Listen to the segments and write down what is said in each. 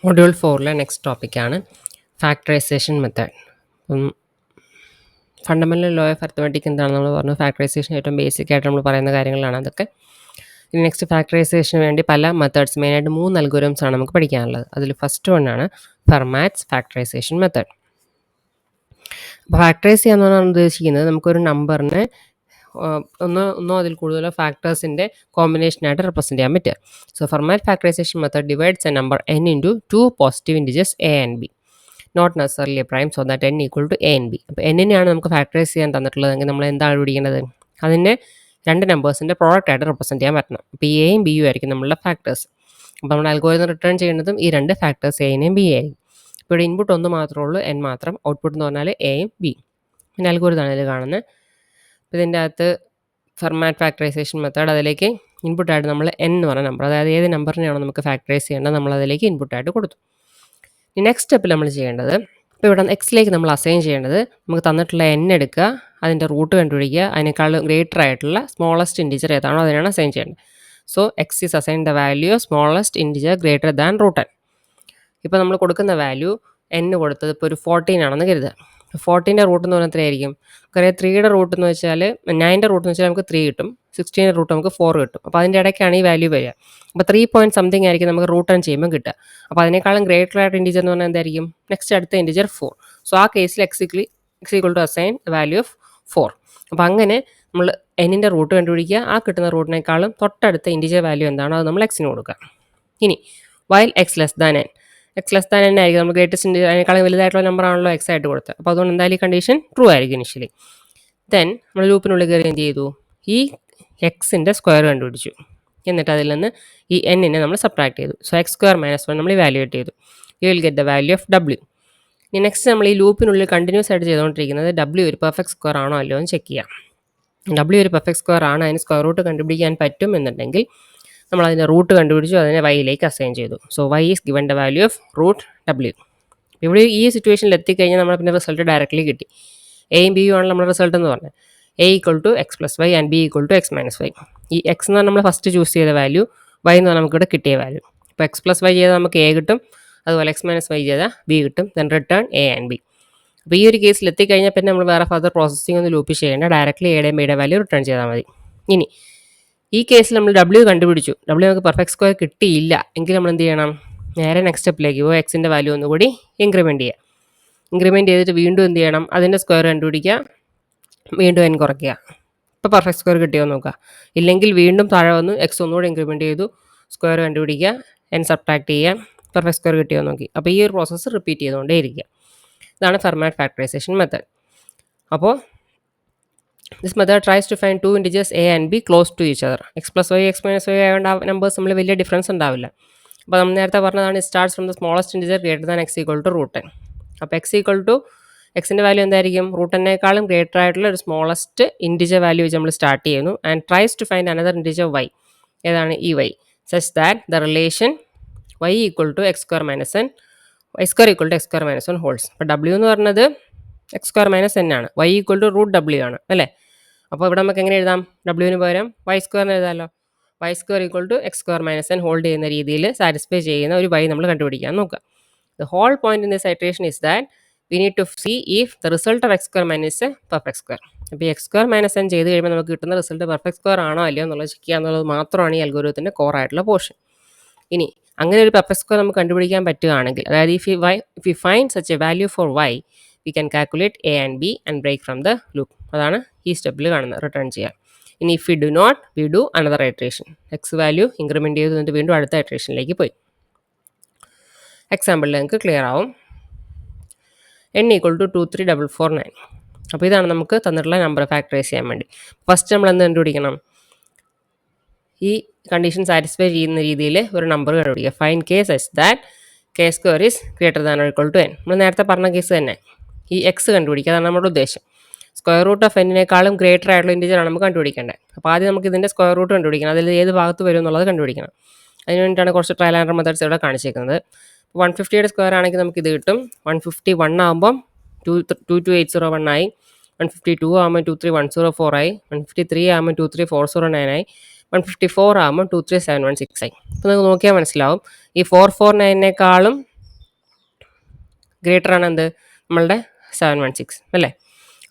Module 4 next ടോപ്പിക്കാണ് factorisation method. Fundamental law of arithmetic എന്താണെന്ന് നമ്മൾ പറഞ്ഞു. ഫാക്ടറൈസേഷൻ ഏറ്റവും ബേസിക് ആയിട്ട് നമ്മൾ പറയുന്ന കാര്യങ്ങളാണ് അതൊക്കെ. ഇനി നെക്സ്റ്റ് ഫാക്ടറൈസേഷന് വേണ്ടി പല മെത്തേഡ്സ്, മെയിനായിട്ട് 3 അൽഗോരിതംസ് ആണ് നമുക്ക് പഠിക്കാനുള്ളത്. അതിൽ ഫസ്റ്റ് വണ്ണാണ് ഫെർമാറ്റ്സ് ഫാക്ടറൈസേഷൻ മെത്തേഡ്. അപ്പോൾ ഫാക്ടറൈസ് ചെയ്യാന്ന് പറഞ്ഞാൽ ഉദ്ദേശിക്കുന്നത് നമുക്കൊരു നമ്പറിനെ ഒന്നോ അതിൽ കൂടുതലോ ഫാക്ടേഴ്സിൻ്റെ കോമ്പിനേഷനായിട്ട് റെപ്രസെൻറ്റ് ചെയ്യാൻ പറ്റുക. So Fermat factorization method divides a number n into 2 positive integers a and b, not necessarily a prime, so that n equal to a and b. അപ്പോൾ എന്നിനെയാണ് നമുക്ക് ഫാക്ടറൈസ് ചെയ്യാൻ തന്നിട്ടുള്ളതെങ്കിൽ നമ്മൾ എന്താണ് പിടിക്കേണ്ടത്? അതിനെ രണ്ട് നമ്പേഴ്സിൻ്റെ പ്രോഡക്റ്റ് ആയിട്ട് റെപ്രസെൻറ്റ് ചെയ്യാൻ പറ്റണം. അപ്പോൾ ഈ എയും ബിയും ആയിരിക്കും നമ്മളുടെ ഫാക്ടേഴ്സ്. അപ്പോൾ നമ്മൾ അൽഗോരിതം റിട്ടേൺ ചെയ്യുന്നതും ഈ രണ്ട് ഫാക്ടേഴ്സ് എയും ബി ആയിരിക്കും. ഇപ്പോൾ ഇവിടെ ഇൻപുട്ട് ഒന്ന് മാത്രമേ ഉള്ളൂ, n മാത്രം. ഔട്ട്പുട്ട് എന്ന് പറഞ്ഞാൽ എയും ബിയും. പിന്നെ അൽഗോരിതമാണ് ഇതിൽ കാണുന്നത്. അപ്പോൾ ഇതിൻ്റെ അകത്ത് ഫെർമാറ്റ് ഫാക്ടറൈസേഷൻ മെത്തേഡ്, അതിലേക്ക് ഇൻപുട്ടായിട്ട് നമ്മൾ n എന്ന് പറഞ്ഞ നമ്പർ, അതായത് ഏത് നമ്പറിനെയാണോ നമുക്ക് ഫാക്ടറൈസ് ചെയ്യേണ്ടത് നമ്മൾ അതിലേക്ക് ഇൻപുട്ടായിട്ട് കൊടുത്തു. ഈ നെക്സ്റ്റ് സ്റ്റെപ്പിൽ നമ്മൾ ചെയ്യേണ്ടത്, ഇപ്പോൾ ഇവിടെ എക്സിലേക്ക് നമ്മൾ അസൈൻ ചെയ്യേണ്ടത്, നമുക്ക് തന്നിട്ടുള്ള n എടുക്കുക, അതിൻ്റെ റൂട്ട് കണ്ടുപിടിക്കുക, അതിനേക്കാൾ ഗ്രേറ്റർ ആയിട്ടുള്ള സ്മോളസ്റ്റ് ഇൻറ്റിജർ ഏതാണോ അതിനാണ് അസൈൻ ചെയ്യേണ്ടത്. So x is assign the value smallest integer greater than root n. ഇപ്പോൾ നമ്മൾ കൊടുക്കുന്ന വാല്യൂ n കൊടുത്തത് ഇപ്പോൾ ഒരു 14 ആണെന്ന് കരുതുക. 14ൻ്റെ റൂട്ട് എന്ന് പറഞ്ഞാൽ എത്രയായിരിക്കും? നമുക്കറിയാം 3യുടെ റൂട്ട് എന്ന് വെച്ചാൽ 9ൻ്റെ റൂട്ട് എന്ന് വെച്ചാൽ നമുക്ക് 3 കിട്ടും, 16ൻ്റെ റൂട്ട് നമുക്ക് 4 കിട്ടും. അപ്പോൾ അതിൻ്റെ ഇടയ്ക്കാണ് ഈ വാല്യൂ വരിക. അപ്പോൾ 3 പോയിൻറ്റ് സംതിങ് ആയിരിക്കും നമുക്ക് റൂട്ട് n ചെയ്യുമ്പോൾ കിട്ടുക. അപ്പോൾ അതിനേക്കാളും ഗ്രേറ്റർ ആയിട്ട് ഇൻറ്റിജർ എന്ന് പറഞ്ഞാൽ എന്തായിരിക്കും? നെക്സ്റ്റ് അടുത്ത ഇൻറ്റിജർ 4. സോ ആ കേസിൽ x equal to assign value of 4. അപ്പോൾ അങ്ങനെ നമ്മൾ എന്നിൻ്റെ റൂട്ട് കണ്ടുപിടിക്കുക, ആ കിട്ടുന്ന റൂട്ടിനേക്കാളും തൊട്ടടുത്ത ഇൻറ്റിജർ വാല്യൂ എന്താണോ അത് നമ്മൾ എക്സിന് കൊടുക്കുക. ഇനി while x less than n, X less than n ആയിരിക്കും നമ്മൾ ഗ്രേറ്റസ്റ്റ് ഇൻറ്റിജർ, അതിനേക്കാളും വലുതായിട്ടുള്ള നമ്പർ ആണല്ലോ എക്സ് ആയിട്ട് കൊടുത്തത്. അപ്പോൾ അതുകൊണ്ട് എന്തായാലും ഈ കണ്ടീഷൻ ട്രൂ ആയിരിക്കും ഇനിഷ്യലി. ദെൻ നമ്മൾ ലൂപ്പിനുള്ളിൽ കയറി എന്ത് ചെയ്തു? ഈ എക്സിൻ്റെ സ്ക്വയർ കണ്ടുപിടിച്ചു. എന്നിട്ട് അതിൽ നിന്ന് ഈ എന്നിനെ നമ്മൾ സബ്ട്രാക്ട് ചെയ്തു. സോ എക്സ് സ്ക്വയർ മൈനസ് 1 നമ്മൾ ഇവാലുവേറ്റ് ചെയ്തു. U will get the value of W. ഇനി നെക്സ്റ്റ് നമ്മൾ ഈ ലൂപ്പിനുള്ളിൽ കണ്ടിന്യൂസ് ആയിട്ട് ചെയ്തുകൊണ്ടിരിക്കുന്നത് ഡബ്ല്യു ഒരു പെർഫെക്റ്റ് സ്ക്വയർ ആണോ അല്ലയോ എന്ന് ചെക്ക് ചെയ്യാം. ഡബ്ല്യു ഒരു പെർഫെക്റ്റ് സ്ക്വയർ ആണ്, അതിന് സ്ക്വയർ റൂട്ട് കണ്ടുപിടിക്കാൻ പറ്റും എന്നുണ്ടെങ്കിൽ നമ്മൾ അതിൻ്റെ റൂട്ട് കണ്ടുപിടിച്ചു, അതിനെ വൈയിലേക്ക് അസൈൻ ചെയ്തു. So y is given the value of root ഡബ്ല്യു. ഇവിടെ ഈ സിറ്റുവേഷനിൽ എത്തിക്കഴിഞ്ഞാൽ നമ്മൾ പിന്നെ റിസൾട്ട് ഡയറക്റ്റ്ലി കിട്ടി. എയും ബിയും ആണ് നമ്മുടെ റിസൾട്ട് എന്ന് പറഞ്ഞത്. A equal to X plus y and b equal to x minus y. ഈ എക്സ് എന്ന് പറഞ്ഞാൽ നമ്മൾ ഫസ്റ്റ് ചൂസ് ചെയ്ത വാല്യൂ, വൈ എന്ന് പറഞ്ഞാൽ നമുക്കിവിടെ കിട്ടിയ വാല്യൂ. ഇപ്പോൾ എക്സ് പ്ലസ് വൈ ചെയ്താൽ നമുക്ക് എ കിട്ടും, അതുപോലെ എക്സ് മൈനസ് വൈ ചെയ്താൽ ബി കിട്ടും. Then return a and B. അപ്പോൾ ഈ ഒരു കേസിൽ എത്തിക്കഴിഞ്ഞാൽ പിന്നെ നമ്മൾ വേറെ ഫർദർ പ്രോസസ്സിംഗ് ഒന്നും ലൂപ്പ് ചെയ്യേണ്ട, ഡയറക്റ്റ്ലി എയുടെയും ബിയുടെ വാല്യൂ റിട്ടേൺ ചെയ്താൽ മതി. ഇനി ഈ കേസിൽ നമ്മൾ ഡബ്ല്യു കണ്ടുപിടിച്ചു, ഡബ്ല്യു നമുക്ക് പെർഫെക്റ്റ് സ്ക്വയർ കിട്ടിയില്ല എങ്കിൽ നമ്മൾ എന്ത് ചെയ്യണം? നേരെ നെക്സ്റ്റ് സ്റ്റെപ്പിലേക്ക് പോകും, എക്സിൻ്റെ വാല്യൂ ഒന്നുകൂടി ഇൻക്രിമെൻറ്റ് ചെയ്യുക. ഇൻക്രിമെൻറ്റ് ചെയ്തിട്ട് വീണ്ടും എന്ത് ചെയ്യണം? അതിൻ്റെ സ്ക്വയർ കണ്ടുപിടിക്കുക, വീണ്ടും n കുറയ്ക്കുക. ഇപ്പോൾ പെർഫെക്റ്റ് സ്ക്വയർ കിട്ടിയോ നോക്കുക. ഇല്ലെങ്കിൽ വീണ്ടും താഴെ വന്ന് എക്സ് ഒന്നുകൂടി ഇൻക്രിമെൻറ്റ് ചെയ്തു, സ്ക്വയർ കണ്ടുപിടിക്കുക, n സബ്ട്രാക്ട് ചെയ്യുക, പെർഫെക്റ്റ് സ്ക്വയർ കിട്ടിയോ നോക്കി. അപ്പോൾ ഈ ഒരു പ്രോസസ്സ് റിപ്പീറ്റ് ചെയ്തുകൊണ്ടേ ഇരിക്കുക. ഇതാണ് ഫെർമാറ്റ് ഫാക്ടറൈസേഷൻ മെത്തേഡ്. അപ്പോൾ this method tries to find 2 integers a and b close to each other. X plus Y x minus y ആയതുകൊണ്ട് ആ നമ്പേഴ്സ് നമ്മൾ വലിയ ഡിഫറൻസ് ഉണ്ടാവില്ല. അപ്പോൾ നമ്മൾ നേരത്തെ പറഞ്ഞതാണ് starts from the smallest integer greater than x equal to root n. അപ്പോൾ എക്സ് ഈക്വൽ ടു എക്സിൻ്റെ വാല്യൂ എന്തായിരിക്കും? റൂട്ട് എന്നേക്കാളും ഗ്രേറ്റർ ആയിട്ടുള്ള ഒരു സ്മോളസ്റ്റ് ഇൻറ്റിജർ വാല്യൂ വെച്ച് നമ്മൾ സ്റ്റാർട്ട് ചെയ്യുന്നു. And tries to find another integer y. ഏതാണ് ഈ y? Such that the relation y equal to X square minus n, y square equal to X square minus 1 holds. അപ്പോൾ ഡബ്ല്യു എന്ന് പറഞ്ഞത് X square minus n ആണ്, y equal to root ഡബ്ല്യു ആണ് അല്ലേ? അപ്പോൾ ഇവിടെ നമുക്ക് എങ്ങനെ എഴുതാം? ഡബ്ല്യുവിന് പകരം വൈ സ്ക്വയറിന് എഴുതാമല്ലോ. Y square equal to X square minus N hold ചെയ്യുന്ന രീതിയിൽ സാറ്റിസ്ഫൈ ചെയ്യുന്ന ഒരു വൈ നമ്മൾ കണ്ടുപിടിക്കാൻ നോക്കുക. The whole point in this iteration is that we need to see if the result of X square minus A perfect square. അപ്പോൾ ഈ X square minus N ചെയ്ത് കഴിയുമ്പോൾ നമുക്ക് കിട്ടുന്ന റിസൾട്ട് പെർഫെക്റ്റ് സ്ക്വയർ ആണോ അല്ലയോ എന്നുള്ളത് ചെക്ക് ചെയ്യുക എന്നുള്ളത് മാത്രമാണ് ഈ അൽഗോരിതത്തിൻ്റെ കോർ ആയിട്ടുള്ള പോർഷൻ. ഇനി അങ്ങനെ ഒരു പെർഫെക്റ്റ് സ്ക്വയർ നമുക്ക് കണ്ടുപിടിക്കാൻ പറ്റുകയാണെങ്കിൽ, അതായത് if you find such a value for y, we can calculate a and b and break from the loop. അതാണ് ഈ സ്റ്റെപ്പിൽ കാണുന്നത്, റിട്ടേൺ ചെയ്യാം. ഇനി if we do not, we do another iteration. X value increment ചെയ്ത് എന്നിട്ട് വീണ്ടും അടുത്ത ഇറ്ററേഷനിലേക്ക് പോയി. എക്സാമ്പിളിൽ നിങ്ങൾക്ക് ക്ലിയർ ആവും. n equal to 23449. അപ്പോൾ ഇതാണ് നമുക്ക് തന്നിട്ടുള്ള നമ്പർ ഫാക്ടറൈസ് ചെയ്യാൻ വേണ്ടി. ഫസ്റ്റ് നമ്മൾ എന്ത് കണ്ടുപിടിക്കണം? ഈ കണ്ടീഷൻ സാറ്റിസ്ഫൈ ചെയ്യുന്ന രീതിയിൽ ഒരു നമ്പർ കണ്ടുപിടിക്കുക. Find k such that k square is greater than or equal to n. നമ്മൾ നേരത്തെ പറഞ്ഞ കേസ് തന്നെ, ഈ എക്സ് കണ്ടുപിടിക്കുക, അതാണ് നമ്മുടെ ഉദ്ദേശം. സ്ക്വയർ റൂട്ട് ഓഫ് എന്നിനേക്കാളും ഗ്രേറ്റർ ആയിട്ടുള്ള ഇൻറ്റിജറാണ് നമുക്ക് കണ്ടുപിടിക്കേണ്ടത്. അപ്പോൾ ആദ്യം നമുക്ക് ഇതിൻ്റെ സ്ക്വയർ റൂട്ട് കണ്ടുപിടിക്കണം, അതിൽ ഏത് ഭാഗത്ത് വരും എന്നുള്ളത് കണ്ടുപിടിക്കണം. അതിന് വേണ്ടിയിട്ടാണ് കുറച്ച് ട്രയൽ ആൻഡ് എറർ മെത്തേഡ്സ് ഇവിടെ കാണിച്ചിരിക്കുന്നത്. 150യുടെ സ്ക്വയർ ആണെങ്കിൽ നമുക്ക് ഇത് കിട്ടും. 151 ആകുമ്പം 22801 ആയി, 152 ആകുമ്പോൾ 23104 ആയി, 153 ആകുമ്പോൾ 23409 ആയി, 154 ആകുമ്പോൾ 23716 ആയി. അപ്പോൾ നിങ്ങൾക്ക് നോക്കിയാൽ മനസ്സിലാവും ഈ 449നേക്കാളും ഗ്രേറ്റർ ആണ് എന്ത് നമ്മളുടെ 716 അല്ലേ.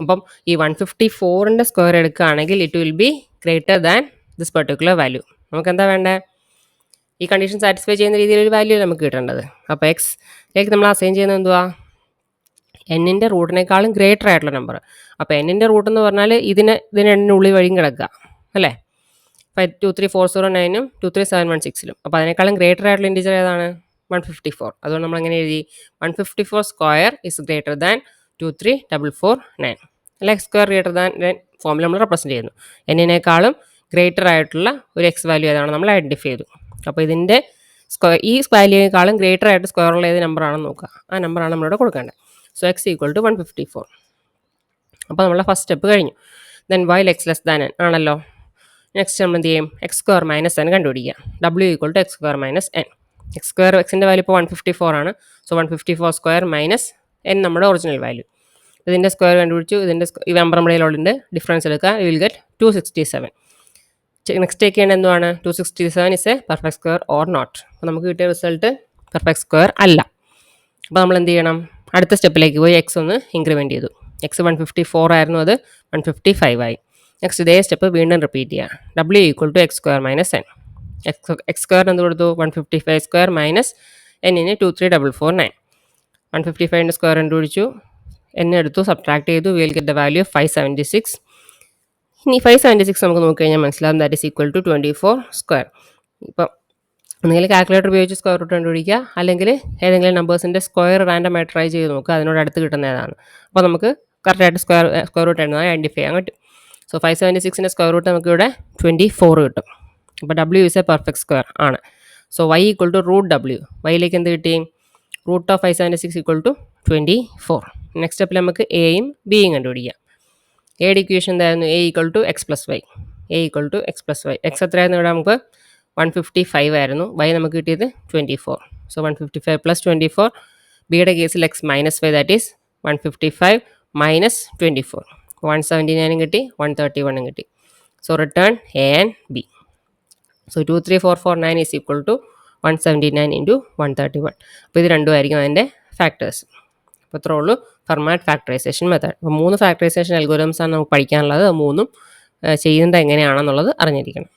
അപ്പം ഈ 154ൻ്റെ സ്ക്വയർ എടുക്കുകയാണെങ്കിൽ it will be greater than this particular value. നമുക്ക് എന്താ വേണ്ടത്? ഈ കണ്ടീഷൻ സാറ്റിസ്ഫൈ ചെയ്യുന്ന രീതിയിൽ ഒരു വാല്യൂ നമുക്ക് കിട്ടേണ്ടത്. അപ്പോൾ എക്സിലേക്ക് നമ്മൾ അസൈൻ ചെയ്യുന്നത് എന്തുവാ? എന്നിൻ്റെ റൂട്ടിനേക്കാളും ഗ്രേറ്റർ ആയിട്ടുള്ള നമ്പർ. അപ്പോൾ എന്നിൻ്റെ റൂട്ട് എന്ന് പറഞ്ഞാൽ ഇതിനുള്ളിൽ വഴിയും കിടക്കുക അല്ലേ. 52340 23716 അപ്പോൾ അതിനേക്കാളും ഗ്രേറ്റർ ആയിട്ടുള്ള ഇൻറ്റിജർ ഏതാണ്? 154. അതുകൊണ്ട് നമ്മൾ എങ്ങനെ എഴുതി? 154 സ്ക്വയർ ഇസ് ഗ്രേറ്റർ ദാൻ 23449 അല്ലെ. സ്ക്വയർ ഗ്രേറ്റർ ദാൻ ഫോമിൽ നമ്മൾ റെപ്രസെൻറ്റ് ചെയ്യുന്നു. എന്നിനേക്കാളും ഗ്രേറ്റർ ആയിട്ടുള്ള ഒരു എക്സ് വാല്യൂ ഏതാണ് നമ്മൾ ഐഡൻറ്റിഫൈ ചെയ്തു. അപ്പോൾ ഇതിൻ്റെ ഈ വാല്യൂനേക്കാളും ഗ്രേറ്റർ ആയിട്ട് സ്ക്വയറുള്ള ഏത് നമ്പറാണെന്ന് നോക്കുക. ആ നമ്പറാണ് നമ്മളിവിടെ കൊടുക്കേണ്ടത്. So x equal to 154. അപ്പോൾ നമ്മളെ ഫസ്റ്റ് സ്റ്റെപ്പ് കഴിഞ്ഞു. Then while x less than n ആണല്ലോ. നെക്സ്റ്റ് നമ്മൾ എന്ത് ചെയ്യും? എക്സ് സ്ക്വയർ മൈനസ് എൻ കണ്ടുപിടിക്കുക. ഡബ്ല്യു equal to X square minus n. X square എക്സിൻ്റെ വാല്യൂ ഇപ്പോൾ 154 ആണ്. സോ 154 സ്ക്വയർ മൈനസ് എൻ നമ്മുടെ ഒറിജിനൽ വാല്യൂ. ഇതിൻ്റെ സ്ക്വയർ കണ്ടുപിടിച്ചു. ഇതിൻ്റെ ഈ നമ്പർ നമ്മുടെ കയ്യിലുണ്ട്. ഡിഫറൻസ് എടുക്കുക. You will get 267. Next take ചെയ്യേണ്ടത് എന്തുവാണ്? 267 is a perfect square or not. അപ്പോൾ നമുക്ക് കിട്ടിയ റിസൾട്ട് പെർഫെക്റ്റ് സ്ക്വയർ അല്ല. അപ്പോൾ നമ്മൾ എന്ത് ചെയ്യണം? അടുത്ത സ്റ്റെപ്പിലേക്ക് പോയി എക്സ് ഒന്ന് ഇൻക്രിമെൻറ്റ് ചെയ്തു. എക്സ് 154 ആയിരുന്നു, അത് 155 ആയി. നെക്സ്റ്റ് ഇതേ സ്റ്റെപ്പ് വീണ്ടും റിപ്പീറ്റ് ചെയ്യുക. ഡബ്ല്യു equal to X square minus n. X square എന്ത് കൊടുത്തു? 155 സ്ക്വയർ മൈനസ് എന്നിന് 23449. 155ൻ്റെ സ്ക്വയർ കണ്ടുപിടിച്ചു. എന്നെ എടുത്തു, സബ്ട്രാക്ട് ചെയ്തു. Will get the value 576. ഇനി 576 നമുക്ക് നോക്കിക്കഴിഞ്ഞാൽ മനസ്സിലാവും that is equal to 24 square. ഇപ്പം ഒന്നുകിൽ കാൽക്കുലേറ്റർ ഉപയോഗിച്ച് സ്ക്വയർ റൂട്ട് കണ്ടുപിടിക്കുക, അല്ലെങ്കിൽ ഏതെങ്കിലും നമ്പേഴ്സിൻ്റെ സ്ക്വയർ റാൻഡമായി ട്രൈ ചെയ്ത് നോക്കുക, അതിനോട് അടുത്ത് കിട്ടുന്ന ഏതാണ്. അപ്പോൾ നമുക്ക് കറക്റ്റായിട്ട് സ്ക്വയർ റൂട്ട് എഴുതുന്നത് ഐഡൻറ്റിഫൈ ചെയ്യാൻ പറ്റും. സോ 576ൻ്റെ സ്ക്വയർ റൂട്ട് നമുക്ക് ഇവിടെ 24 കിട്ടും. അപ്പോൾ W is a perfect square ആണ്. So Y equal to root W. വൈയിലേക്ക് എന്ത് കിട്ടി? Root of 576 equal to 24. Next സ്റ്റെപ്പിൽ നമുക്ക് എയും ബിയും കണ്ടുപിടിക്കാം. എയുടെ ഇക്വേഷൻ എന്തായിരുന്നു? A equal to X plus Y. A equal to X plus Y. X എത്രയായിരുന്നു? ഇവിടെ നമുക്ക് 155 ആയിരുന്നു. വൈ നമുക്ക് കിട്ടിയത് 24. So 155 plus 24. ബിയുടെ കേസിൽ X minus Y, that is 155 minus 24. 179 കിട്ടി, 131 കിട്ടി. So return a and b. So 23449 is equal to 179 into 131. അപ്പോൾ ഇത് രണ്ടുമായിരിക്കും അതിൻ്റെ ഫാക്ടേഴ്സ്. അപ്പോൾ അത്രേ ഉള്ളൂ ഫെർമാറ്റ് ഫാക്ടറൈസേഷൻ മെത്തേഡ്. അപ്പോൾ 3 ഫാക്ടറൈസേഷൻ അൽഗോരിതംസാണ് നമുക്ക് പഠിക്കാനുള്ളത്. മൂന്നും ചെയ്യുന്നത് എങ്ങനെയാണെന്നുള്ളത് അറിഞ്ഞിരിക്കണം.